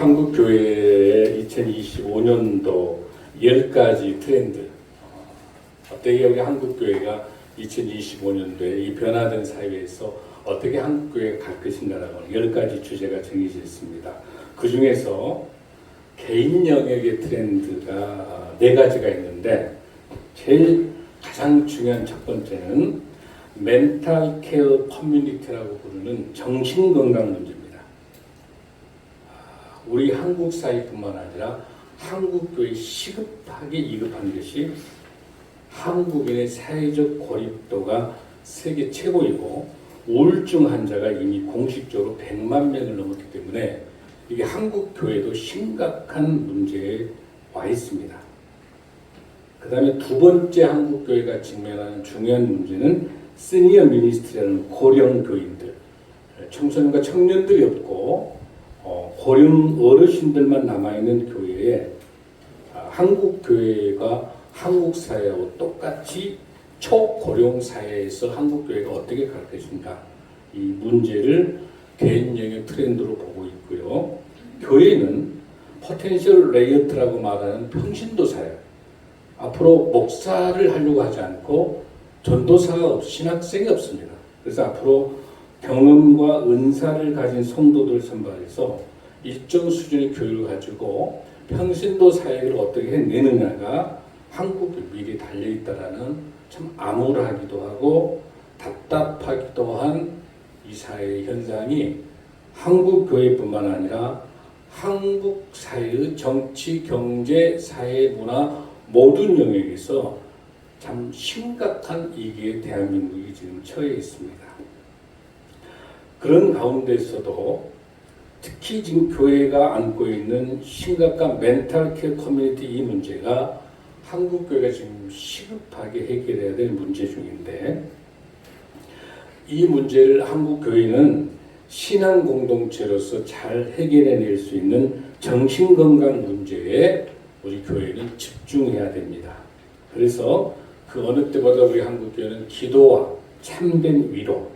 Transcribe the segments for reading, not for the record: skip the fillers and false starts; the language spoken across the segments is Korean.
한국교회의 2025년도 10가지 트렌드, 어떻게 우리 한국교회가 2025년도에 이 변화된 사회에서 어떻게 한국교회가 갈 것인가라고 10가지 주제가 정해져 있습니다. 그 중에서 개인 영역의 트렌드가 4가지가 있는데, 제일 가장 중요한 첫 번째는 멘탈 케어 커뮤니티라고 부르는 정신건강 문제입니다. 우리 한국 사회뿐만 아니라 한국교회 시급하게 이급한 것이 한국인의 사회적 고립도가 세계 최고이고 우울증 환자가 이미 공식적으로 100만 명을 넘었기 때문에 이게 한국교회도 심각한 문제에 와 있습니다. 그 다음에 두 번째 한국교회가 직면하는 중요한 문제는 시니어 미니스트리라는 고령교인들, 청소년과 청년들이 없고 고령 어르신들만 남아있는 교회에 한국교회가 한국사회하고 똑같이 초고령 사회에서 한국교회가 어떻게 갈 것인가, 이 문제를 개인 영역 트렌드로 보고 있고요. 교회는 포텐셜 레이어트라고 말하는 평신도 사회, 앞으로 목사를 하려고 하지 않고 전도사가 신학생이 없습니다. 그래서 앞으로 경험과 은사를 가진 성도들 선발해서 일정 수준의 교육을 가지고 평신도 사회를 어떻게 해내느냐가 한국의 미래에 달려있다라는 참 암울하기도 하고 답답하기도 한 이 사회의 현상이 한국 교회뿐만 아니라 한국 사회의 정치, 경제, 사회, 문화 모든 영역에서 참 심각한 위기에 대한민국이 지금 처해 있습니다. 그런 가운데서도 특히 지금 교회가 안고 있는 심각한 멘탈 케어 커뮤니티 이 문제가 한국 교회가 지금 시급하게 해결해야 될 문제 중인데, 이 문제를 한국 교회는 신앙 공동체로서 잘 해결해낼 수 있는 정신건강 문제에 우리 교회는 집중해야 됩니다. 그래서 그 어느 때보다 우리 한국 교회는 기도와 참된 위로,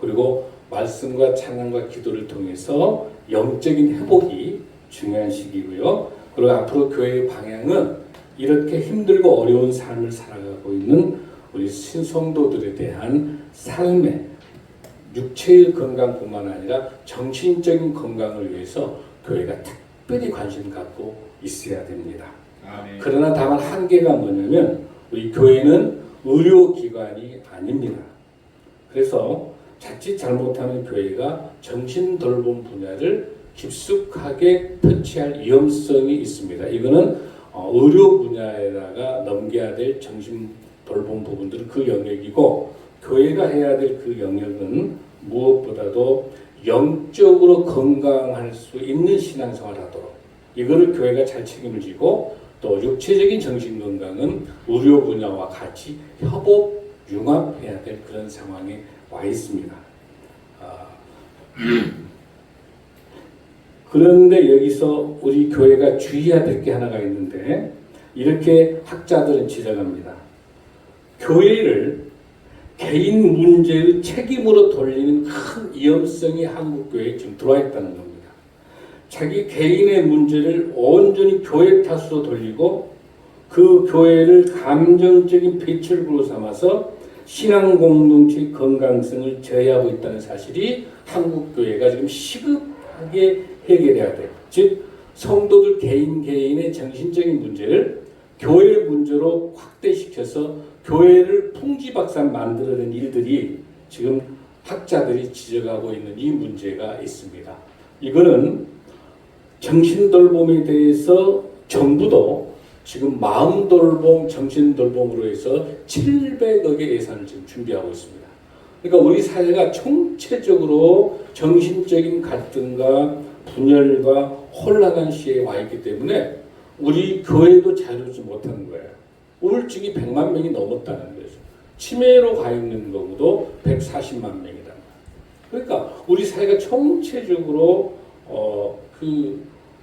그리고 말씀과 찬양과 기도를 통해서 영적인 회복이 중요한 시기고요. 그리고 앞으로 교회의 방향은 이렇게 힘들고 어려운 삶을 살아가고 있는 우리 신성도들에 대한 삶의 육체의 건강뿐만 아니라 정신적인 건강을 위해서 교회가 특별히 관심 갖고 있어야 됩니다. 아멘. 그러나 다만 한계가 뭐냐면 우리 교회는 의료기관이 아닙니다. 그래서 자칫 잘못하면 교회가 정신돌봄 분야를 깊숙하게 터치할 위험성이 있습니다. 이거는 의료 분야에다가 넘겨야 될 정신돌봄 부분들은 그 영역이고, 교회가 해야 될 그 영역은 무엇보다도 영적으로 건강할 수 있는 신앙생활을 하도록, 이거를 교회가 잘 책임을 지고, 또 육체적인 정신건강은 의료 분야와 같이 협업, 융합해야 될 그런 상황에 와 있습니다. 그런데 여기서 우리 교회가 주의해야 될 게 하나가 있는데, 이렇게 학자들은 지적합니다. 교회를 개인 문제의 책임으로 돌리는 큰 위험성이 한국교회에 지금 들어와 있다는 겁니다. 자기 개인의 문제를 온전히 교회 탓으로 돌리고 그 교회를 감정적인 배출구로 삼아서 신앙 공동체의 건강성을 저해하고 있다는 사실이 한국교회가 지금 시급하게 해결해야 돼요. 즉 성도들 개인의 정신적인 문제를 교회 문제로 확대시켜서 교회를 풍지박산 만들어낸 일들이 지금 학자들이 지적하고 있는 이 문제가 있습니다. 이거는 정신돌봄에 대해서 정부도 지금 마음돌봄, 정신돌봄으로 해서 700억의 예산을 지금 준비하고 있습니다. 그러니까 우리 사회가 총체적으로 정신적인 갈등과 분열과 혼란한 시기에 와 있기 때문에 우리 교회도 자유롭지 못하는 거예요. 우울증이 100만 명이 넘었다는 거죠. 치매로 가 있는 경우도 140만 명이다. 그러니까 우리 사회가 총체적으로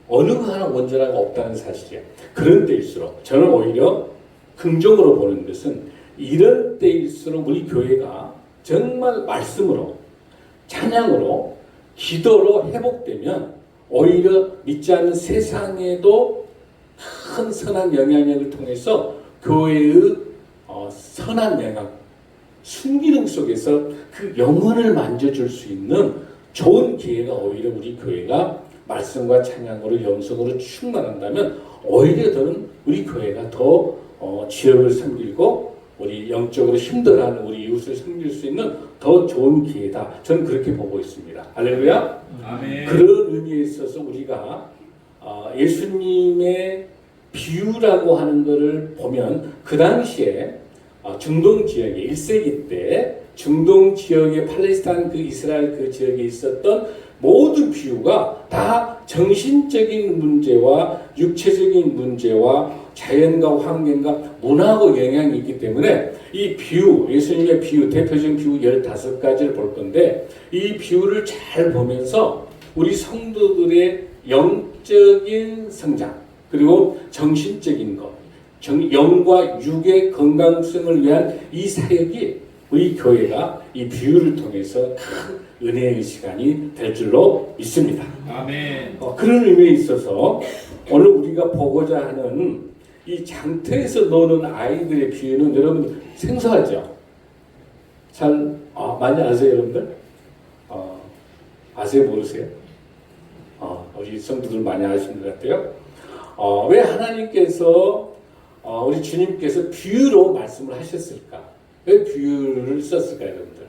어느 하나 원전화가 없다는 사실이에요. 그런 때일수록 저는 오히려 긍정으로 보는 것은 이런 때일수록 우리 교회가 정말 말씀으로, 찬양으로, 기도로 회복되면 오히려 믿지 않는 세상에도 큰 선한 영향력을 통해서 교회의 선한 영향, 순기능 속에서 그 영혼을 만져줄 수 있는 좋은 기회가 오히려 우리 교회가 말씀과 찬양으로 영성으로 충만한다면 오히려 더는 우리 교회가 더 지역을 섬기고 우리 영적으로 힘들어하는 우리 이웃을 섬길 수 있는 더 좋은 기회다. 저는 그렇게 보고 있습니다. 할렐루야. 아멘. 그런 의미에 있어서 우리가 예수님의 비유라고 하는 것을 보면 그 당시에 중동 지역에 1세기 때 중동 지역의 팔레스타인 그 이스라엘 그 지역에 있었던 모든 비유가 다 정신적인 문제와 육체적인 문제와 자연과 환경과 문화하고 영향이 있기 때문에 이 비유, 예수님의 비유, 대표적인 비유 15가지를 볼 건데 이 비유를 잘 보면서 우리 성도들의 영적인 성장 그리고 정신적인 것, 영과 육의 건강성을 위한 이 사역이 우리 교회가 이 비유를 통해서 큰 은혜의 시간이 될 줄로 믿습니다. 아멘. 그런 의미에 있어서 오늘 우리가 보고자 하는 이 장터에서 노는 아이들의 비유는 여러분 생소하죠? 잘 많이 아세요, 여러분들? 아세요, 모르세요? 우리 성도들 많이 아시는 것 같아요. 왜 하나님께서 우리 주님께서 비유로 말씀을 하셨을까? 왜 비유를 썼을까요, 여러분들?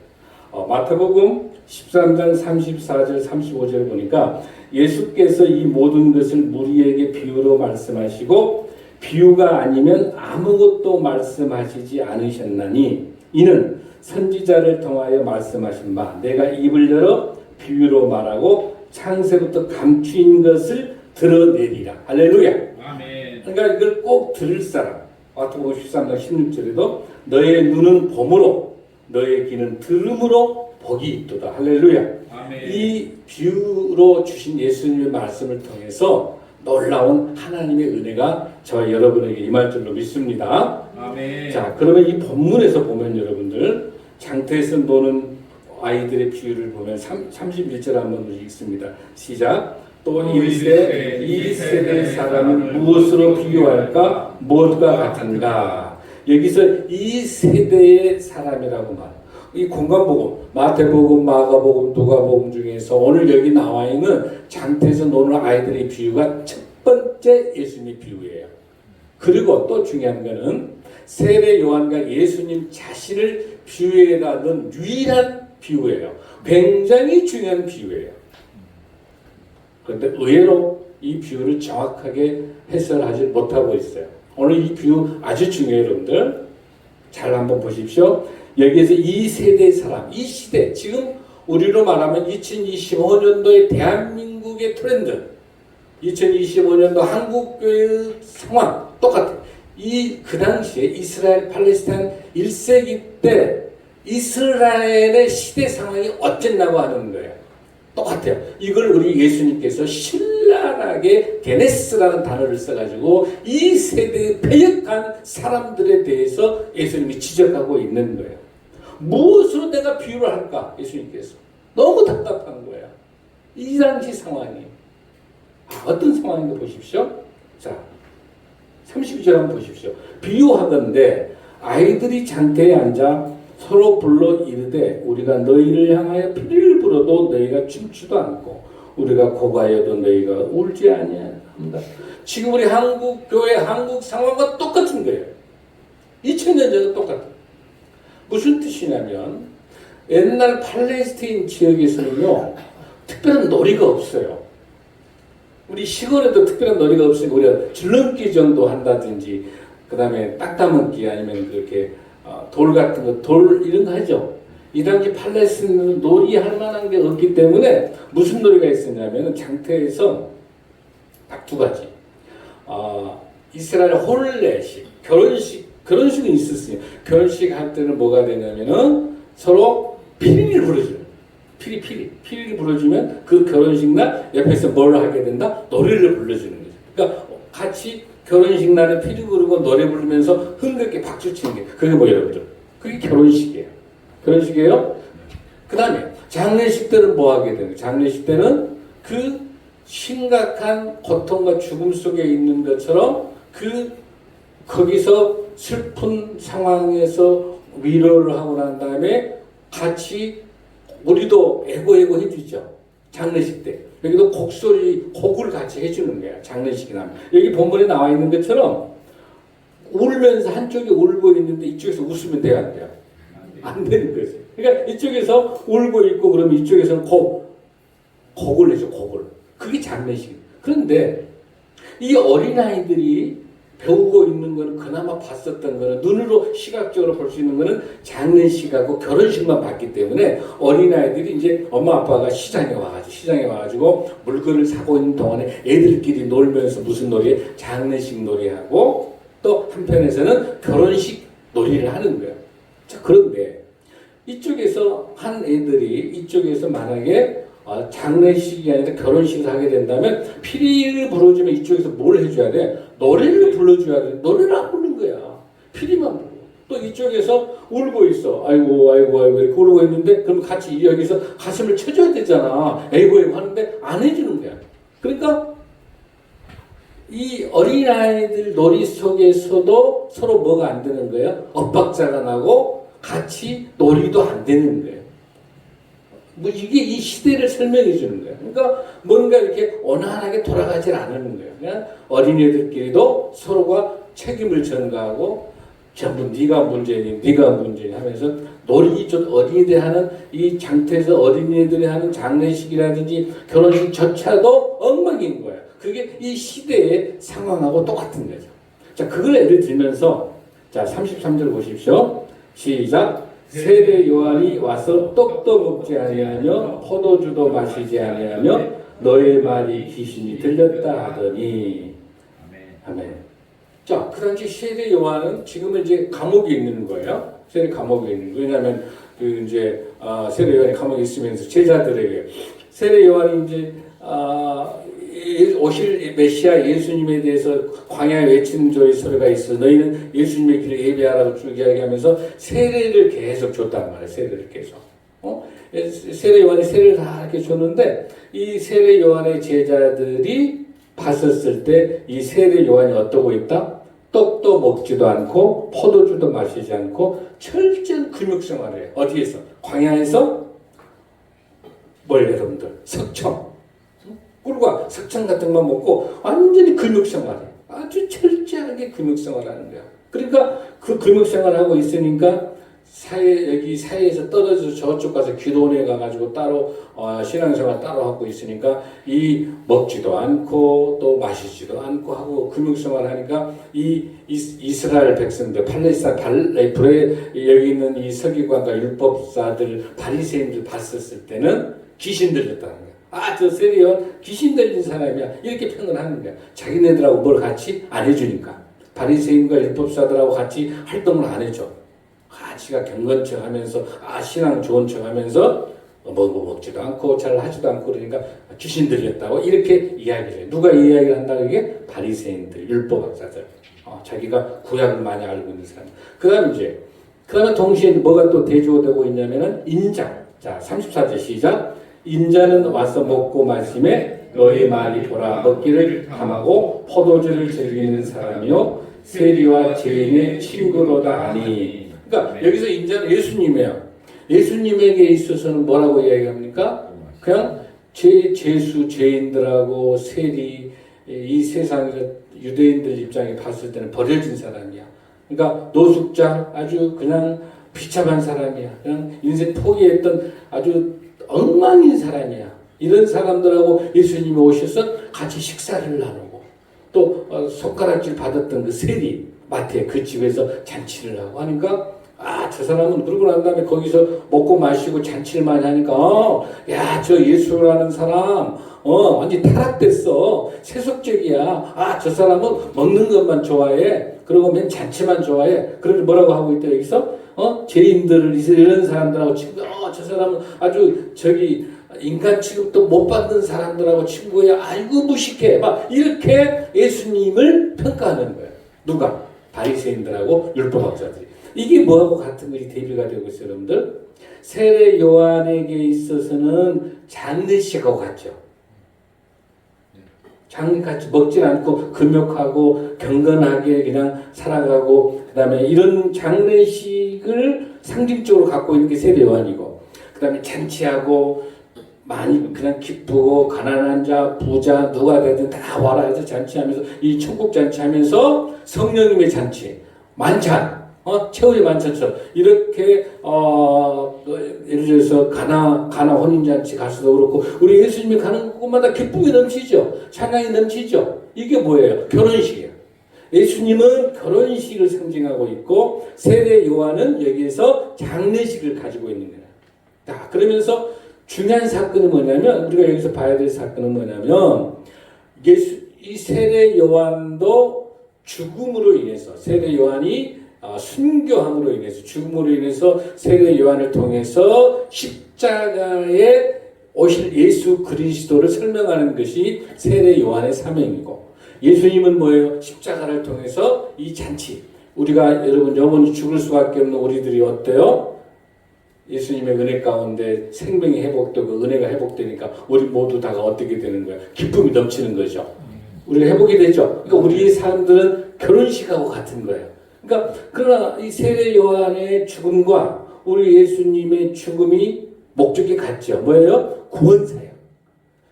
마태복음 13장 34절 35절 보니까 예수께서 이 모든 것을 무리에게 비유로 말씀하시고 비유가 아니면 아무것도 말씀하시지 않으셨나니 이는 선지자를 통하여 말씀하신 바 내가 입을 열어 비유로 말하고 창세부터 감추인 것을 드러내리라. 할렐루야. 아멘. 그러니까 이걸 꼭 들을 사람. 마태복음 13장 16절에도 너의 눈은 봄으로 너의 귀는 들음으로 복이 있도다. 할렐루야. 아멘. 이 비유로 주신 예수님의 말씀을 통해서 놀라운 하나님의 은혜가 저와 여러분에게 임할 줄로 믿습니다. 아멘. 자, 그러면 이 본문에서 보면 여러분들 장터에서 노는 아이들의 비유를 보면 31절 한번 읽습니다. 시작. 또 일세 이 세대 사람은 무엇으로 비유할까? 무엇과 같은가? 여기서 이 세대의 사람이라고 말. 이 공간복음, 마태복음, 마가복음, 누가복음 중에서 오늘 여기 나와 있는 장터에서 노는 아이들의 비유가 첫 번째 예수님의 비유예요. 그리고 또 중요한 거는 세례 요한과 예수님 자신을 비유에다 넣은 유일한 비유예요. 굉장히 중요한 비유예요. 그런데 의외로 이 비유를 정확하게 해설하지 못하고 있어요. 오늘 이 비유 아주 중요해요, 여러분들. 잘 한번 보십시오. 여기에서 이 세대의 사람, 이 시대, 지금 우리로 말하면 2025년도의 대한민국의 트렌드, 2025년도 한국교회의 상황 똑같아요. 그 당시에 이스라엘 팔레스타인 1세기 때 이스라엘의 시대 상황이 어땠나고 하는 거예요. 똑같아요. 이걸 우리 예수님께서 신랄하게 게네스라는 단어를 써가지고 이 세대의 패역한 사람들에 대해서 예수님이 지적하고 있는 거예요. 무엇으로 내가 비유를 할까? 예수님께서. 너무 답답한 거예요. 이 당시 상황이. 어떤 상황인가 보십시오. 자, 32절 한번 보십시오. 비유하건대 아이들이 장터에 앉아 서로 불러 이르되 우리가 너희를 향하여 피리를 불어도 너희가 춤추도 않고 우리가 고가여도 너희가 울지 아니한다. 지금 우리 한국 교회 한국 상황과 똑같은 거예요. 2000년 전과 똑같아요. 무슨 뜻이냐면 옛날 팔레스타인 지역에서는요 특별한 놀이가 없어요. 우리 시골에도 특별한 놀이가 없으니까 우리가 줄넘기 정도 한다든지 그 다음에 땅 따먹기 아니면 그렇게 돌 같은 거, 돌 이런 거 하죠. 이 당시 팔레스타인은 놀이할 만한 게 없기 때문에 무슨 놀이가 있었냐면 장터에서 딱 두 가지. 이스라엘 혼례식, 결혼식, 그런 식은 있었어요. 결혼식 할 때는 뭐가 되냐면은 서로 피리를 불러줘요. 피리를 불러주면 그 결혼식 날 옆에서 뭘 하게 된다? 노래를 불러주는 거죠. 그러니까 같이 결혼식 날에 피리 부르고 노래 부르면서 흥겹게 박수 치는 게 그게 뭐예요, 여러분들? 그게 결혼식이에요. 결혼식이에요. 그 다음에 장례식 때는 뭐 하게 되는 거예요? 장례식 때는 그 심각한 고통과 죽음 속에 있는 것처럼 거기서 슬픈 상황에서 위로를 하고 난 다음에 같이 우리도 애고 해주죠. 장례식 때. 여기도 곡을 같이 해주는 거야. 장례식이 나면. 여기 본문에 나와 있는 것처럼 울면서 한쪽이 울고 있는데 이쪽에서 웃으면 돼요, 안 돼요? 안 되는 거지. 그러니까 이쪽에서 울고 있고 그러면 이쪽에서는 곡을 해줘, 곡을. 그게 장례식. 그런데 이 어린아이들이 배우고 있는 거는 그나마 봤었던 거는 눈으로 시각적으로 볼 수 있는 거는 장례식하고 결혼식만 봤기 때문에 어린아이들이 이제 엄마 아빠가 시장에 와가지고 물건을 사고 있는 동안에 애들끼리 놀면서 무슨 놀이? 장례식 놀이하고 또 한편에서는 결혼식 놀이를 하는 거예요. 자, 그런데 이쪽에서 한 애들이 이쪽에서 만약에 장례식이 아니라 결혼식을 하게 된다면 피리를 불러주면 이쪽에서 뭘 해줘야 돼? 노래를 불러줘야 돼. 노래를 안 부르는 거야. 피리만 불러. 또 이쪽에서 울고 있어. 아이고 이렇게 울고 있는데 그럼 같이 여기서 가슴을 쳐줘야 되잖아. 아이고 하는데 안 해주는 거야. 그러니까 이 어린아이들 놀이 속에서도 서로 뭐가 안 되는 거예요? 엇박자가 나고 같이 놀이도 안 되는 거예요. 뭐 이게 이 시대를 설명해 주는 거예요. 그러니까 뭔가 이렇게 원활하게 돌아가질 않는 거예요. 그냥 어린이들끼리도 서로가 책임을 전가하고 전부 네가 문제니 하면서 어린이들이 하는 이 장터에서 어린이들이 하는 장례식이라든지 결혼식조차도 엉망인 거예요. 그게 이 시대의 상황하고 똑같은 거죠. 자, 그걸 예를 들면서 자 33절 보십시오. 시작. 세례 요한이 와서 떡도 먹지 아니하며 포도주도 마시지 아니하며 너의 말이 귀신이 들렸다 하더니 아멘. 자, 그 당시 세례 요한은 지금은 이제 감옥에 있는 거예요. 세례 감옥에 있는 거예요. 왜냐하면 세례 요한이 감옥에 있으면서 제자들에게 세례 요한이 이제 오실 메시아 예수님에 대해서 광야에 외치는 저희 소리가 있어. 너희는 예수님의 길을 예배하라고 쭉 이야기하면서 세례를 계속 줬단 말이에요. 세례를 계속. 세례 요한이 세례를 다 이렇게 줬는데 이 세례 요한의 제자들이 봤었을 때 이 세례 요한이 어떠고 있다? 떡도 먹지도 않고 포도주도 마시지 않고 철저한 금욕생활을 해요. 어디에서? 광야에서 뭘 여러분들? 석청. 꿀과 석청 같은 것만 먹고 완전히 금욕생활해. 아주 철저하게 금욕생활하는 거야. 그러니까 그 금욕생활하고 있으니까 여기 사회에서 떨어져서 저쪽 가서 기도원에 가가지고 따로 신앙생활 따로 하고 있으니까 이 먹지도 않고 또 마시지도 않고 하고 금욕생활 하니까 이 이스라엘 백성들 여기 있는 이 서기관과 율법사들 바리새인들 봤었을 때는 귀신 들렸다는 거야. 저 세리온 귀신 들린 사람이야. 이렇게 평을 하는 거야. 자기네들하고 뭘 같이 안 해주니까. 바리새인과 율법사들하고 같이 활동을 안 해줘. 같이가 경건척 하면서 신앙 좋은 척 하면서 먹지도 않고 잘 하지도 않고 그러니까 귀신 들렸다고 이렇게 이야기를 해. 누가 이 이야기를 한다고 이게? 바리새인들, 율법학자들. 자기가 구약을 많이 알고 있는 사람. 그다음에 동시에 뭐가 또 대조되고 있냐면은 인장. 자, 34절 시작. 인자는 와서 먹고 마심에 너희 말이 보라 먹기를 탐하고 포도주를 즐기는 사람이요 세리와 죄인의 친구로다 하니. 그러니까 여기서 인자는 예수님이에요. 예수님에게 있어서는 뭐라고 이야기합니까? 그냥 죄인들하고 세리 이 세상에서 유대인들 입장에 봤을 때는 버려진 사람이야. 그러니까 노숙자 아주 그냥 비참한 사람이야. 그냥 인생 포기했던 아주 엉망인 사람이야. 이런 사람들하고 예수님이 오셔서 같이 식사를 나누고 또 손가락질 받았던 그 세리 마태 그 집에서 잔치를 하고 하니까 저 사람은 그러고 난 다음에 거기서 먹고 마시고 잔치를 많이 하니까 저 예수라는 사람 완전 타락됐어. 세속적이야. 저 사람은 먹는 것만 좋아해. 그리고 맨 잔치만 좋아해. 그래서 뭐라고 하고 있다 여기서? 죄인들을 이런 사람들하고 친구. 저 사람은 아주 인간 취급도 못 받는 사람들하고 친구야. 아이고 무식해. 막 이렇게 예수님을 평가하는 거예요. 누가? 바리새인들하고 율법학자들이. 이게 뭐하고 같은 것이 대비가 되고 있어요, 여러분들? 세례 요한에게 있어서는 장례식하고 같죠. 장례같이 먹지 않고 금욕하고 경건하게 그냥 살아가고, 그 다음에 이런 장례식을 상징적으로 갖고 있는 게 세례 요한이고, 그 다음에 잔치하고 많이 그냥 기쁘고 가난한 자, 부자 누가 되든 다 와라 해서 잔치하면서 이 천국 잔치하면서 성령님의 잔치, 만찬, 최후의 만찬처럼 이렇게 예를 들어서 가나 혼인잔치 가서도 그렇고 우리 예수님이 가는 곳마다 기쁨이 넘치죠, 찬양이 넘치죠. 이게 뭐예요? 결혼식이에요. 예수님은 결혼식을 상징하고 있고 세례 요한은 여기에서 장례식을 가지고 있는 거예요. 자, 그러면서 중요한 사건은 뭐냐면, 우리가 여기서 봐야 될 사건은 뭐냐면, 이 세례 요한도 죽음으로 인해서, 세례 요한이 순교함으로 인해서, 죽음으로 인해서 세례 요한을 통해서 십자가에 오실 예수 그리스도를 설명하는 것이 세례 요한의 사명이고, 예수님은 뭐예요? 십자가를 통해서 이 잔치, 우리가 여러분 영원히 죽을 수밖에 없는 우리들이 어때요? 예수님의 은혜 가운데 생명이 회복되고 은혜가 회복되니까 우리 모두 다가 어떻게 되는 거야? 기쁨이 넘치는 거죠. 우리가 회복이 되죠. 그러니까 우리 사람들은 결혼식하고 같은 거예요. 그러니까 그러나 이 세례 요한의 죽음과 우리 예수님의 죽음이 목적이 같죠. 뭐예요? 구원사예요.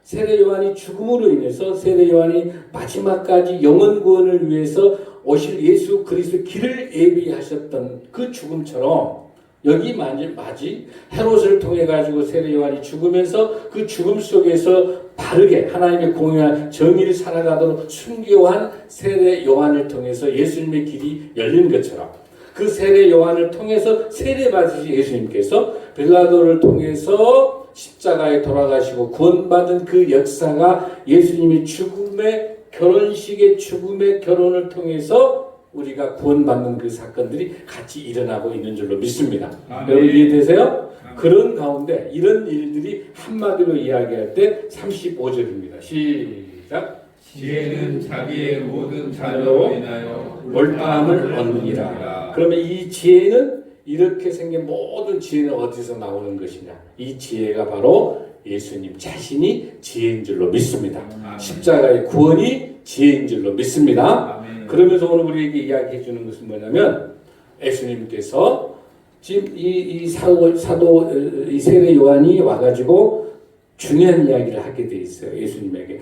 세례 요한이 죽음으로 인해서 세례 요한이 마지막까지 영원 구원을 위해서 오실 예수 그리스도 길을 예비하셨던 그 죽음처럼 여기 마지 헤롯을 통해 가지고 세례 요한이 죽으면서 그 죽음 속에서 바르게 하나님의 공의와 정의를 살아가도록 순교한 세례 요한을 통해서 예수님의 길이 열린 것처럼, 그 세례 요한을 통해서 세례 받으신 예수님께서 빌라도를 통해서 십자가에 돌아가시고 구원받은 그 역사가 예수님의 죽음의 결혼식의 죽음의 결혼을 통해서 우리가 구원받는 그 사건들이 같이 일어나고 있는 줄로 믿습니다. 여러분 이해되세요? 그런 가운데 이런 일들이 한마디로 이야기할 때 35절입니다. 시작. 지혜는 자기의 모든 자녀로 인하여 몰다함을 얻느니라. 그러면 이 지혜는 이렇게 생긴 모든 지혜는 어디서 나오는 것이냐? 이 지혜가 바로 예수님 자신이 지혜인 줄로 믿습니다. 십자가의 구원이 지혜인 줄로 믿습니다. 그러면서 오늘 우리에게 이야기해 주는 것은 뭐냐면, 예수님께서 지금 이 세례 요한이 와가지고 중요한 이야기를 하게 돼 있어요. 예수님에게.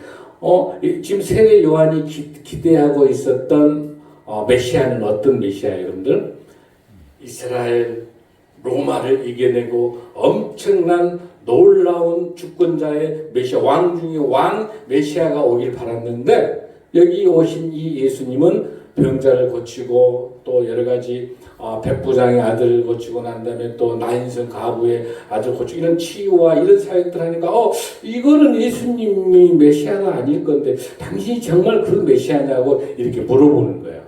지금 세례 요한이 기대하고 있었던 메시아는 어떤 메시아예요, 여러분들? 이스라엘 로마를 이겨내고 엄청난 놀라운 주권자의 메시아, 왕 중에 왕 메시아가 오길 바랐는데, 여기 오신 이 예수님은 병자를 고치고 또 여러 가지 백부장의 아들을 고치고 난 다음에 또 나인성 가부의 아들 고치고 이런 치유와 이런 사역들 하니까 이거는 예수님이 메시아가 아닐 건데 당신이 정말 그 메시아냐고 이렇게 물어보는 거예요.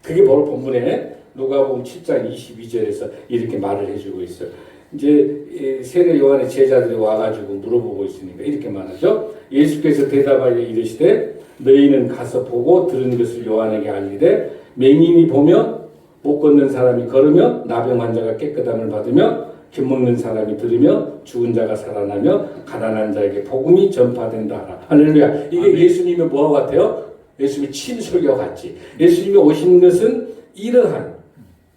그게 바로 본문에 누가복음 7장 22절에서 이렇게 말을 해주고 있어요. 이제 세례 요한의 제자들이 와가지고 물어보고 있으니까 이렇게 말하죠. 예수께서 대답하여 이르시되 너희는 가서 보고 들은 것을 요한에게 알리되 맹인이 보며 못 걷는 사람이 걸으며 나병 환자가 깨끗함을 받으며 긴 먹는 사람이 들으며 죽은 자가 살아나며 가난한 자에게 복음이 전파된다 하라. 할렐루야. 이게 예수님의 뭐와 같아요? 예수님의 친설교와 같지. 예수님이 오신 것은 이러한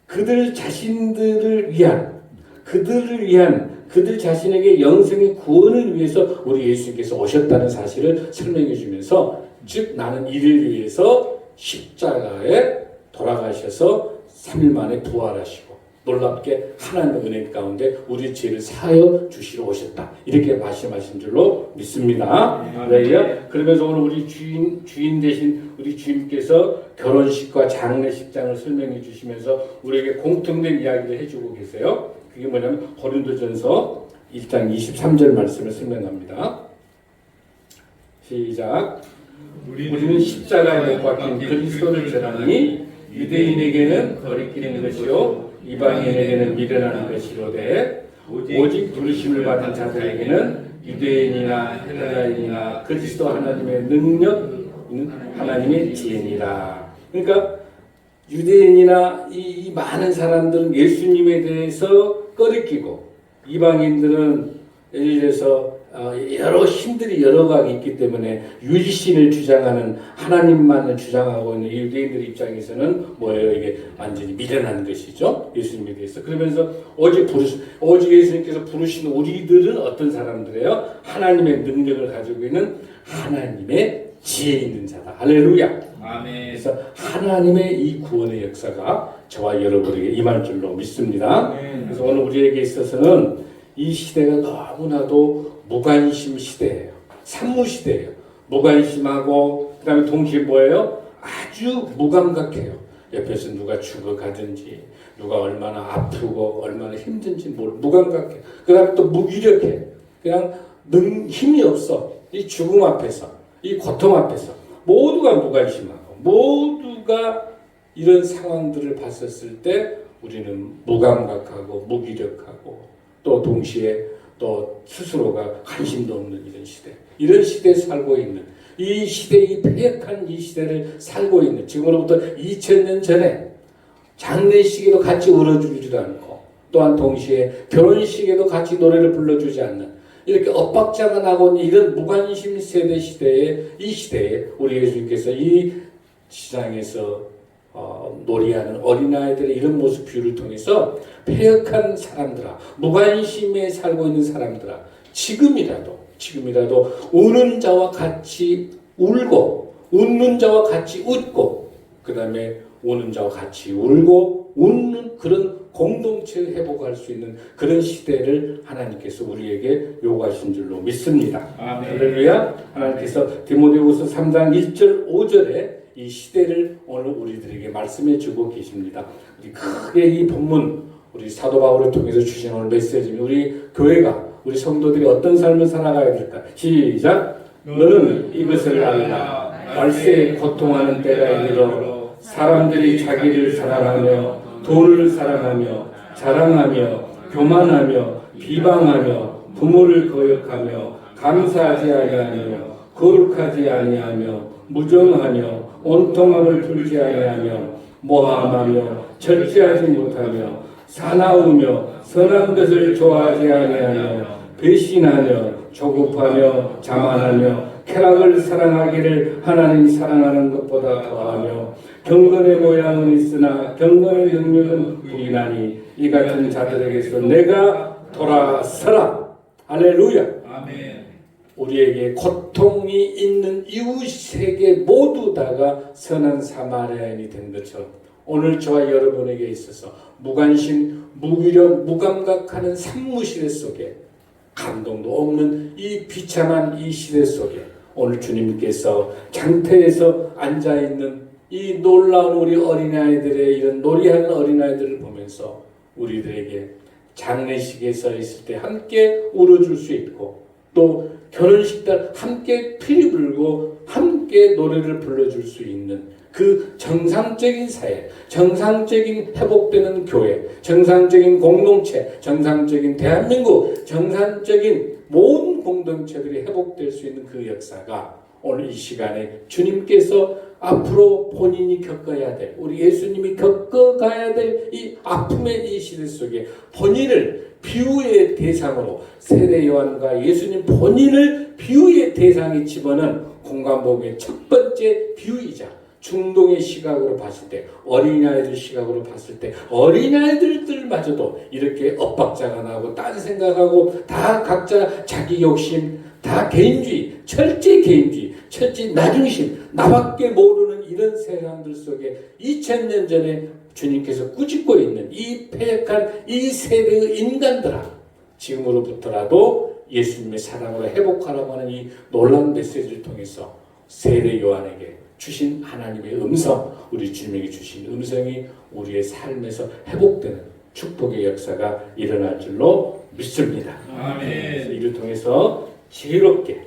그들 자신들을 위한 그들 자신에게 영생의 구원을 위해서 우리 예수님께서 오셨다는 사실을 설명해 주면서, 즉 나는 이를 위해서 십자가에 돌아가셔서 3일 만에 부활하시고 놀랍게 하나님의 은혜 가운데 우리 죄를 사하여 주시러 오셨다, 이렇게 말씀하신 줄로 믿습니다. 그러면서 오늘 우리 주인 되신 우리 주님께서 결혼식과 장례식장을 설명해 주시면서 우리에게 공통된 이야기를 해주고 계세요. 그게 뭐냐면 고린도전서 1장 23절 말씀을 설명합니다. 시작. 우리는 십자가에 못 박힌 그리스도를 전하니 유대인에게는 거리끼는 것이요 이방인에게는 미련한 것이로되 오직 부르심을 받은 자들에게는 유대인이나 헬라인이나 그리스도 하나님의 능력, 하나님의 지혜니라. 그러니까 유대인이나 이 많은 사람들은 예수님에 대해서 꺼리끼고, 이방인들은 예를 들어서 여러 힘들이 여러 가지 있기 때문에 유일신을 주장하는 하나님만을 주장하고 있는 유대인들 입장에서는 뭐예요? 이게 완전히 미련한 것이죠. 예수님에 대해서. 그러면서 어제 예수님께서 부르신 우리들은 어떤 사람들이에요? 하나님의 능력을 가지고 있는 하나님의 지혜 있는 자다. 할렐루야. 아멘. 그래서 하나님의 이 구원의 역사가 저와 여러분에게 임할 줄로 믿습니다. 그래서 오늘 우리에게 있어서는 이 시대가 너무나도 무관심 시대예요. 산무 시대예요. 무관심하고 그다음에 동시에 뭐예요? 아주 무감각해요. 옆에서 누가 죽어가든지 누가 얼마나 아프고 얼마나 힘든지 무감각해. 그다음에 또 무기력해. 그냥 힘이 없어. 이 죽음 앞에서 이 고통 앞에서 모두가 무관심하고 모두가 이런 상황들을 봤었을 때 우리는 무감각하고 무기력하고 또 동시에 또 스스로가 관심도 없는 이런 시대, 이런 시대에 살고 있는 이 시대의 패역한 이 시대를 살고 있는 지금으로부터 2000년 전에 장례식에도 같이 울어주지도 않고 또한 동시에 결혼식에도 같이 노래를 불러주지 않는 이렇게 엇박자가 나고 있는 이런 무관심 세대 시대에 이 시대에 우리 예수님께서 이 시장에서 놀이하는 어린아이들의 이런 모습 비유를 통해서 패역한 사람들아, 무관심에 살고 있는 사람들아, 지금이라도 우는 자와 같이 울고 웃는 자와 같이 웃고 그 다음에 우는 자와 같이 울고 웃는 그런 공동체를 회복할 수 있는 그런 시대를 하나님께서 우리에게 요구하신 줄로 믿습니다. 할렐루야. 하나님께서 디모데후서 3장 1절 5절에 이 시대를 오늘 우리들에게 말씀해 주고 계십니다. 우리 크게 이 본문 우리 사도 바울을 통해서 주신 오늘 메시지는 우리 교회가 우리 성도들이 어떤 삶을 살아가야 될까? 시작. 너는 이것을 알라. 말세에 고통하는 때가 이르러 사람들이 자기를 사랑하며 돈을 사랑하며 자랑하며 교만하며 비방하며 부모를 거역하며 감사하지 아니하며 거룩하지 아니하며 무정하며 온통함을 풀지 아니하며 모함하며 절제하지 못하며 사나우며 선한 것을 좋아하지 아니하며 배신하며 조급하며 자만하며 쾌락을 사랑하기를 하나님이 사랑하는 것보다 더하며 경건의 모양은 있으나 경건의 능력은 부인하니 이 같은 자들에게서 내가 돌아서라. 할렐루야. 아멘. 우리에게 고통이 있는 이웃에게 모두 다가 선한 사마리아인이 된 것처럼 오늘 저와 여러분에게 있어서 무관심, 무기력, 무감각하는 산무시대 속에 감동도 없는 이 비참한 이 시대 속에 오늘 주님께서 장태에서 앉아있는 이 놀라운 우리 어린아이들의 이런 놀이하는 어린아이들을 보면서 우리들에게 장례식에 서 있을 때 함께 울어줄 수 있고 또 결혼식 때 함께 피리 불고 함께 노래를 불러줄 수 있는 그 정상적인 사회, 정상적인 회복되는 교회, 정상적인 공동체, 정상적인 대한민국, 정상적인 모든 공동체들이 회복될 수 있는 그 역사가 오늘 이 시간에 주님께서 앞으로 본인이 겪어야 될, 우리 예수님이 겪어가야 될 이 아픔의 이 시대 속에 본인을 비유의 대상으로 세례 요한과 예수님 본인을 비유의 대상에 집어넣은 공관복음의 첫 번째 비유이자 중동의 시각으로 봤을 때 어린아이들 시각으로 봤을 때 어린아이들마저도 이렇게 엇박자가 나고 딴 생각하고 다 각자 자기 욕심 다 개인주의 철저히 개인주의 철저히 나중심 나밖에 모르는 이런 세상들 속에 2000년 전에 주님께서 꾸짖고 있는 이 패역한 이 세대의 인간들아 지금으로부터라도 예수님의 사랑으로 회복하라고 하는 이 놀라운 메시지를 통해서 세례 요한에게 주신 하나님의 음성, 우리 주님에게 주신 음성이 우리의 삶에서 회복되는 축복의 역사가 일어날 줄로 믿습니다. 아멘. 이를 통해서 지혜롭게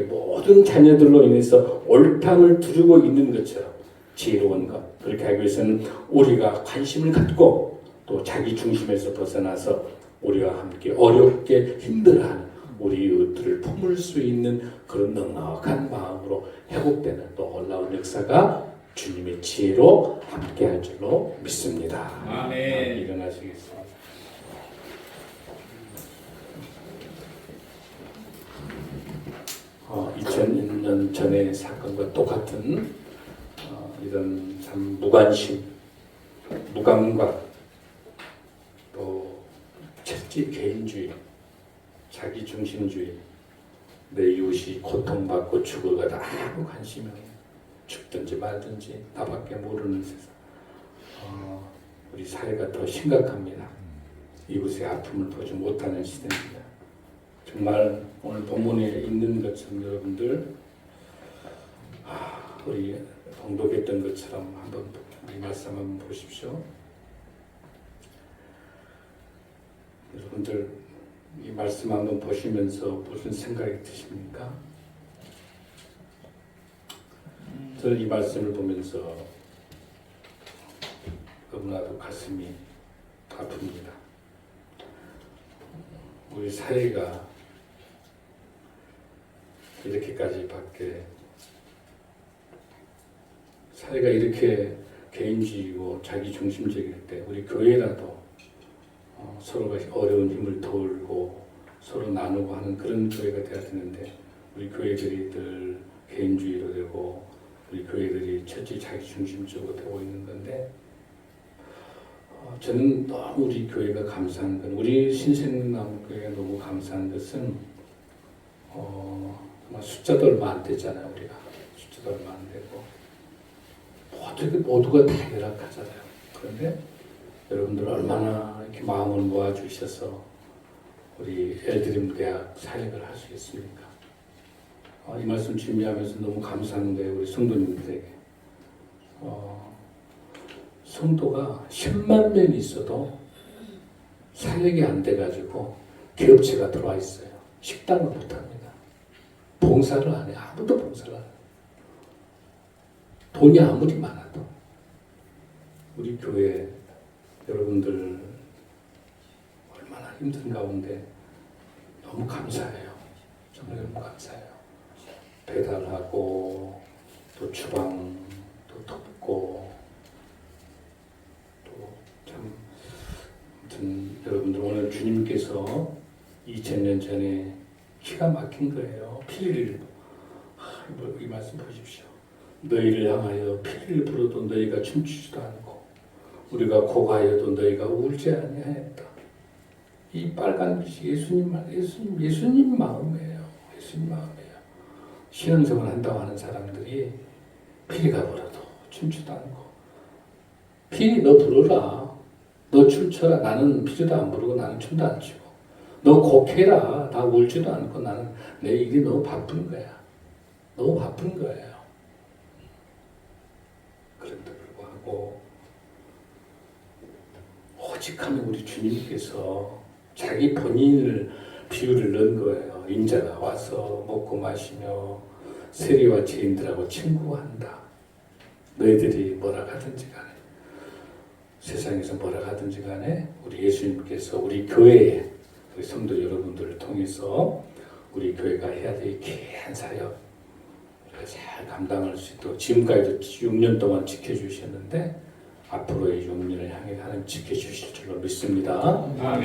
모든 자녀들로 인해서 옳담을 두르고 있는 것처럼 지혜로운 것 그렇게 하기 위해서는 우리가 관심을 갖고 또 자기 중심에서 벗어나서 우리와 함께 어렵게 힘들어하는 우리 이웃들을 품을 수 있는 그런 넉넉한 마음으로 회복되는 또 놀라운 역사가 주님의 지혜로 함께할 줄로 믿습니다. 아멘. 일어나시겠습니다. 6년 전의 사건과 똑같은 이런 참 무관심, 무감각, 또 철저히 개인주의, 자기중심주의, 내 이웃이 고통받고 죽어가다 아무 관심이 없는, 죽든지 말든지 나밖에 모르는 세상. 우리 사회가 더 심각합니다. 이웃의 아픔을 보지 못하는 시대입니다. 정말 오늘 본문에 있는 것처럼 여러분들 우리 봉독했던 것처럼 한번 이 말씀 한번 보십시오. 여러분들 이 말씀 한번 보시면서 무슨 생각이 드십니까? 저는 이 말씀을 보면서 너무나도 가슴이 아픕니다. 우리 사회가 이렇게까지밖에, 사회가 이렇게 개인주의고 자기중심적일 때 우리 교회라도 서로가 어려운 힘을 도울고 서로 나누고 하는 그런 교회가 되어야 되는데, 우리 교회들이 늘 개인주의로 되고 우리 교회들이 철저히 자기중심적으로 되고 있는 건데, 저는 너무 우리 교회가 감사한 건, 우리 신생나무교회가 너무 감사한 것은 숫자도 얼마 안 되잖아요. 우리가 숫자도 얼마 안 되고 모두가 다 열악하잖아요. 그런데 여러분들 얼마나 이렇게 마음을 모아주셔서 우리 엘드림 대학 사역을 할 수 있습니까? 이 말씀 준비하면서 너무 감사한 거예요. 우리 성도님들에게. 성도가 10만 명이 있어도 사역이 안 돼가지고 기업체가 들어와 있어요. 식당을 못합니다. 봉사를 안 해. 아무도 봉사를 안 해. 돈이 아무리 많아도. 우리 교회 여러분들 얼마나 힘든 가운데 너무 감사해요. 정말 너무 감사해요. 배달하고 또 주방 또 돕고 아무튼 여러분들 오늘 주님께서 2000년 전에 기가 막힌 거예요. 피를, 이 말씀 보십시오. 너희를 향하여 피를 불어도 너희가 춤추지도 않고 우리가 고가여도 너희가 울지 아니하였다. 이 빨간 빛이 예수님 마음이에요. 예수님 마음이에요. 신앙생활 한다고 하는 사람들이 피가 불어도 춤추도 않고, 피리 너 부르라. 너 춤춰라. 나는 피리도 안 부르고 나는 춤도 안 추고. 너 곡해라. 나 울지도 않고 나는 내 일이 너무 바쁜 거야. 너무 바쁜 거예요. 그런데 불구하고 오직하면 우리 주님께서 자기 본인을 비유를 넣은 거예요. 인자가 와서 먹고 마시며 세리와 죄인들하고 친구한다. 너희들이 뭐라 하든지 간에, 세상에서 뭐라 하든지 간에 우리 예수님께서 우리 교회에, 우리 성도 여러분들을 통해서 우리 교회가 해야 될 귀한 사역 우리가 잘 감당할 수 있도록, 지금까지도 6년 동안 지켜주셨는데 앞으로의 6년을 향해 하나님 지켜주실 줄로 믿습니다.